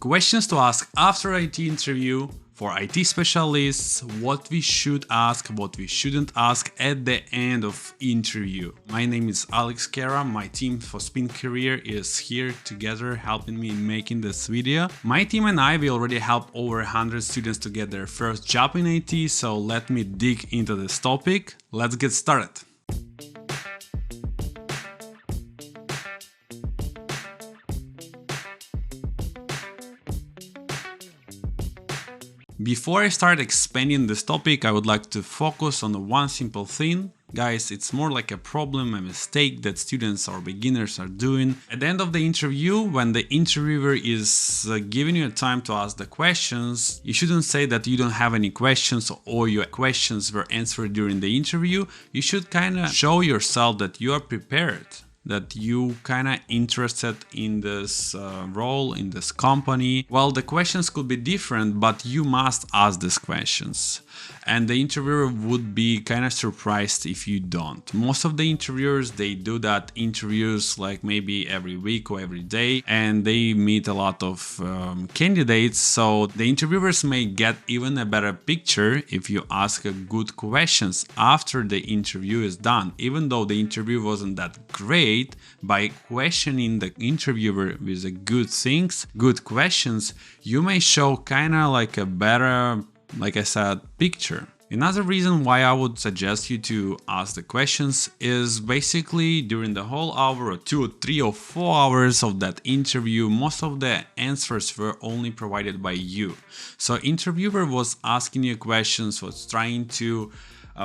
Questions to ask after IT interview for IT specialists, what we should ask, what we shouldn't ask at the end of interview. My name is Alex Kara, my team for Spin Career is here together helping me in making this video. My team and I, we already helped over 100 students to get their first job in IT, so let me dig into this topic. Let's get started. Before I start expanding this topic, I would like to focus on one simple thing. Guys, it's more like a problem, a mistake that students or beginners are doing. At the end of the interview, when the interviewer is giving you time to ask the questions, you shouldn't say that you don't have any questions or your questions were answered during the interview. You should kind of show yourself that you are prepared, that you kind of interested in this role, in this company. Well, the questions could be different, but you must ask these questions. And the interviewer would be kind of surprised if you don't. Most of the interviewers, they do that interviews like maybe every week or every day, and they meet a lot of candidates. So the interviewers may get even a better picture if you ask good questions after the interview is done. Even though the interview wasn't that great, by questioning the interviewer with the good things, good questions, you may show kind of like a better, like I said, picture. Another reason why I would suggest you to ask the questions is basically during the whole hour or 2 or 3 or 4 hours of that interview, most of the answers were only provided by you. So interviewer was asking you questions, was trying to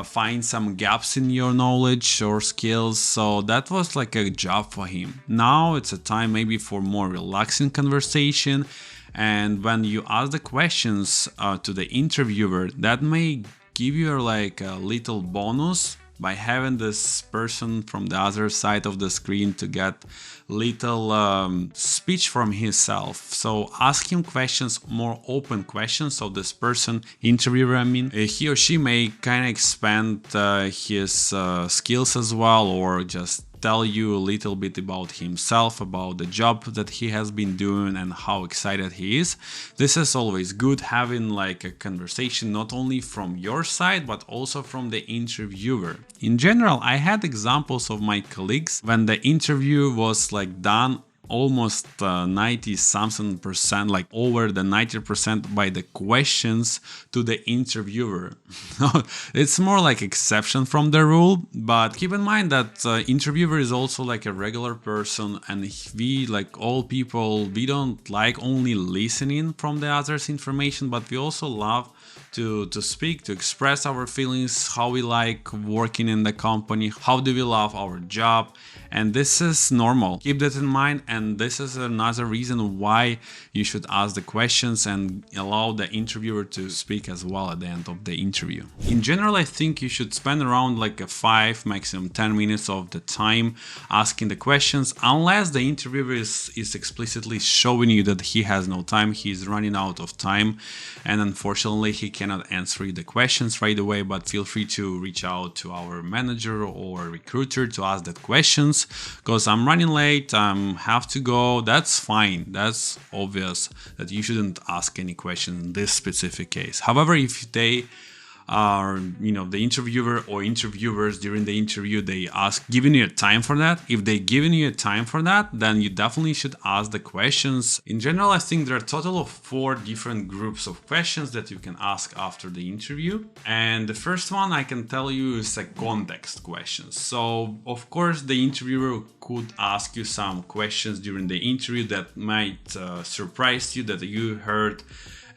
find some gaps in your knowledge or skills, so that was like a job for him. Now it's a time maybe for more relaxing conversation, and when you ask the questions to the interviewer, that may give you like a little bonus by having this person from the other side of the screen to get little speech from himself. So ask him questions, more open questions. So this person, interviewer, I mean, he or she may kind of expand his skills as well, or just tell you a little bit about himself, about the job that he has been doing and how excited he is. This is always good, having like a conversation not only from your side but also from the interviewer. In general, I had examples of my colleagues when the interview was like done almost 90-something%, like over the 90% by the questions to the interviewer. It's more like exception from the rule, but keep in mind that interviewer is also like a regular person, and we, like all people, we don't like only listening from the others' information, but we also love to speak, to express our feelings, how we like working in the company, how do we love our job, and this is normal. Keep that in mind, and this is another reason why you should ask the questions and allow the interviewer to speak as well at the end of the interview. In general, I think you should spend around like 5, maximum 10 minutes of the time asking the questions, unless the interviewer is explicitly showing you that he has no time, he's running out of time, and unfortunately he cannot answer you the questions right away. But feel free to reach out to our manager or recruiter to ask that questions, because I'm running late, have to go. That's fine, that's obvious that you shouldn't ask any question in this specific case. However, if they are, the interviewer or interviewers during the interview, they ask, giving you time for that. If they giving you time for that, then you definitely should ask the questions. In general, I think there are a total of 4 different groups of questions that you can ask after the interview. And the first one I can tell you is a context question. So of course the interviewer could ask you some questions during the interview that might surprise you, that you heard,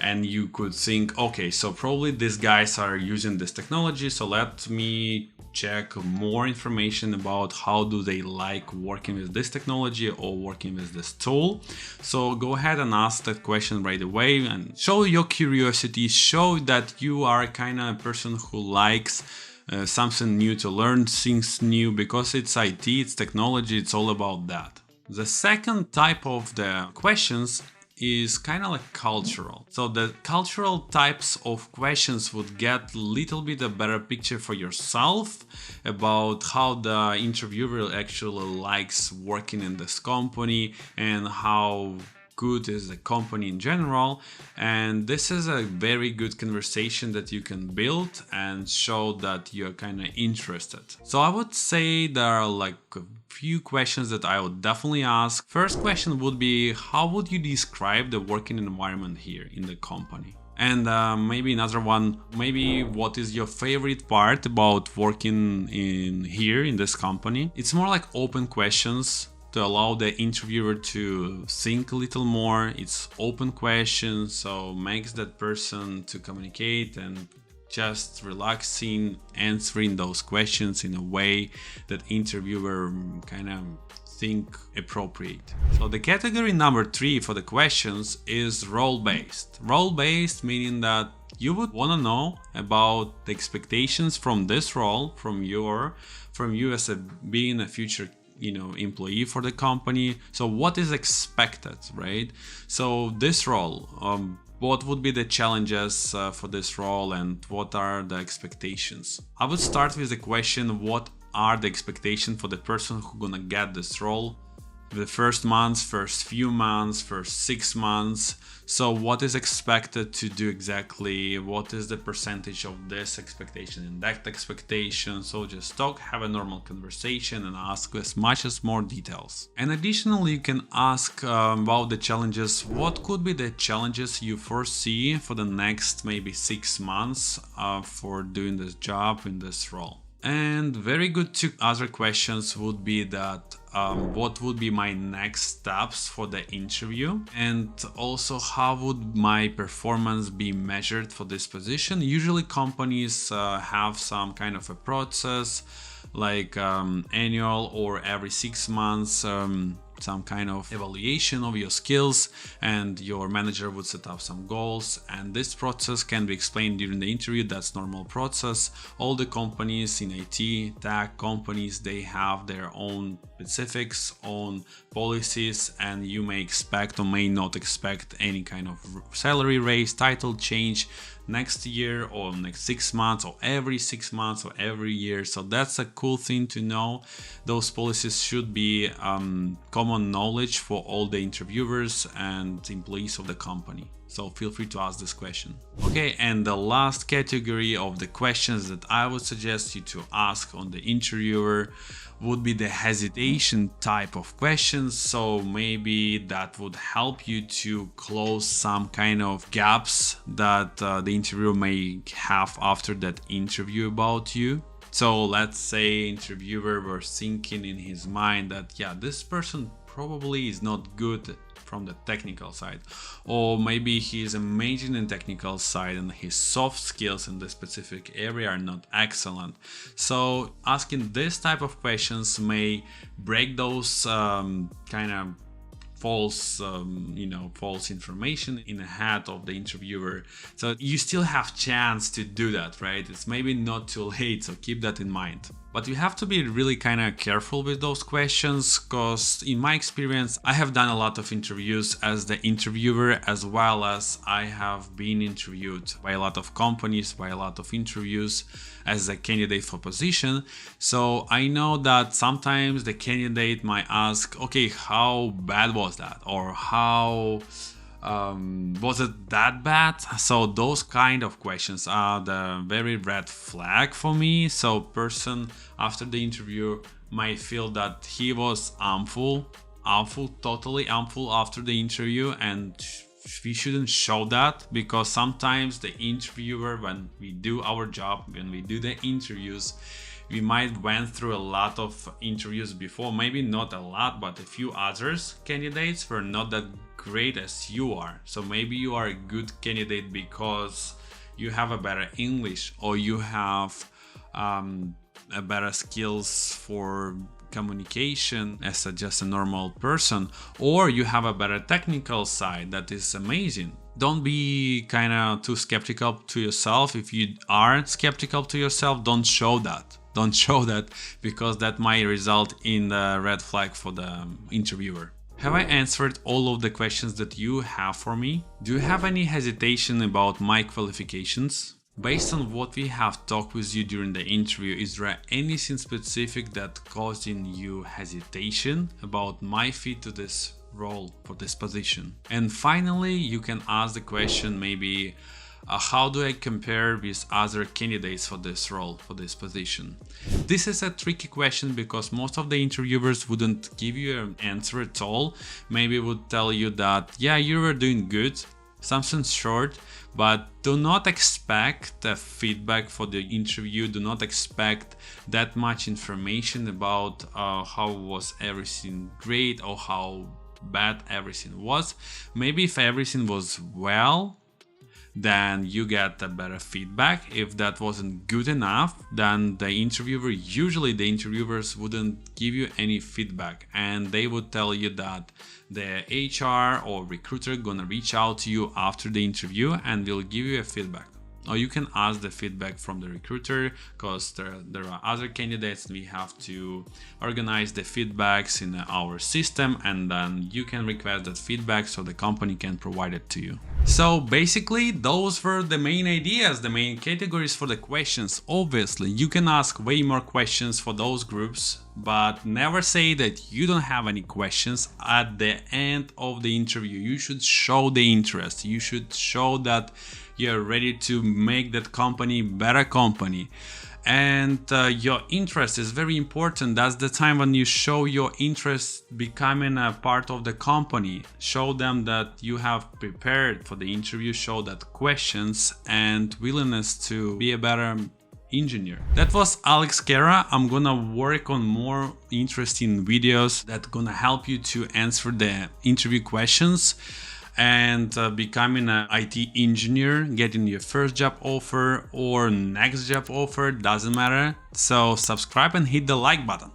and you could think, okay, so probably these guys are using this technology, so let me check more information about how do they like working with this technology or working with this tool. So go ahead and ask that question right away and show your curiosity, show that you are kind of a person who likes something new, to learn things new, because it's IT, it's technology, it's all about that. The second type of the questions is kind of like cultural. So the cultural types of questions would get a little bit a better picture for yourself about how the interviewer actually likes working in this company and how good is the company in general. And this is a very good conversation that you can build and show that you're kind of interested. So I would say there are like a few questions that I would definitely ask. First question would be, how would you describe the working environment here in the company? And maybe another one, maybe what is your favorite part about working in here in this company? It's more like open questions to allow the interviewer to think a little more. It's open questions, so makes that person to communicate and just relaxing, answering those questions in a way that interviewer kind of think appropriate. So the category number 3 for the questions is role-based. Role-based meaning that you would want to know about the expectations from this role, from you as being a future employee for the company. So what is expected, right? So this role, what would be the challenges for this role and what are the expectations? I would start with the question, what are the expectations for the person who's gonna get this role? The first months, first few months, first 6 months. So what is expected to do exactly? What is the percentage of this expectation and that expectation? So just talk, have a normal conversation and ask as much as more details. And additionally, you can ask about the challenges. What could be the challenges you foresee for the next maybe 6 months for doing this job in this role? And very good 2 other questions would be that what would be my next steps for the interview, and also how would my performance be measured for this position. Usually companies have some kind of a process like annual or every 6 months some kind of evaluation of your skills, and your manager would set up some goals, and this process can be explained during the interview. That's normal process. All the companies in IT, tech companies, they have their own specifics, own policies, and you may expect or may not expect any kind of salary raise, title change next year or next 6 months or every 6 months or every year. So that's a cool thing to know. Those policies should be common knowledge for all the interviewers and employees of the company. So feel free to ask this question. Okay, and the last category of the questions that I would suggest you to ask on the interviewer would be the hesitation type of questions. So maybe that would help you to close some kind of gaps that the interviewer may have after that interview about you. So let's say interviewer was thinking in his mind that, yeah, this person probably is not good from the technical side, or maybe he is amazing in technical side and his soft skills in the specific area are not excellent. So asking this type of questions may break those kind of false false information in the head of the interviewer. So you still have chance to do that, right? It's maybe not too late, so keep that in mind. But you have to be really kind of careful with those questions, because in my experience, I have done a lot of interviews as the interviewer, as well as I have been interviewed by a lot of companies, by a lot of interviews as a candidate for position. So I know that sometimes the candidate might ask, okay, how bad was that? Or how was it that bad? So those kind of questions are the very red flag for me. So person after the interview might feel that he was totally harmful after the interview, and we shouldn't show that, because sometimes the interviewer, when we do our job, when we do the interviews, we might went through a lot of interviews before, maybe not a lot, but a few others candidates were not that great as you are. So maybe you are a good candidate because you have a better English, or you have a better skills for communication as just a normal person, or you have a better technical side that is amazing. Don't be kind of too skeptical to yourself. If you are skeptical to yourself, don't show that. Don't show that, because that might result in the red flag for the interviewer. Have I answered all of the questions that you have for me? Do you have any hesitation about my qualifications? Based on what we have talked with you during the interview, is there anything specific that causing you hesitation about my fit to this role, for this position. And finally, you can ask the question maybe, how do I compare with other candidates for this role, for this position? This is a tricky question because most of the interviewers wouldn't give you an answer at all. Maybe would tell you that, yeah, you were doing good, something short, but do not expect the feedback for the interview. Do not expect that much information about how was everything great or how bad everything was. Maybe if everything was well, then you get a better feedback. If that wasn't good enough, then usually the interviewers wouldn't give you any feedback, and they would tell you that the HR or recruiter gonna reach out to you after the interview and will give you a feedback. Or you can ask the feedback from the recruiter, because there are other candidates. We have to organize the feedbacks in our system, and then you can request that feedback so the company can provide it to you. So basically, those were the main ideas, the main categories for the questions. Obviously, you can ask way more questions for those groups, but never say that you don't have any questions. At the end of the interview, you should show the interest. You should show that you're ready to make that company better company. And your interest is very important. That's the time when you show your interest becoming a part of the company. Show them that you have prepared for the interview, show that questions and willingness to be a better engineer. That was Alex Kera. I'm gonna work on more interesting videos that gonna help you to answer the interview questions and becoming an IT engineer, getting your first job offer or next job offer, doesn't matter. So subscribe and hit the like button.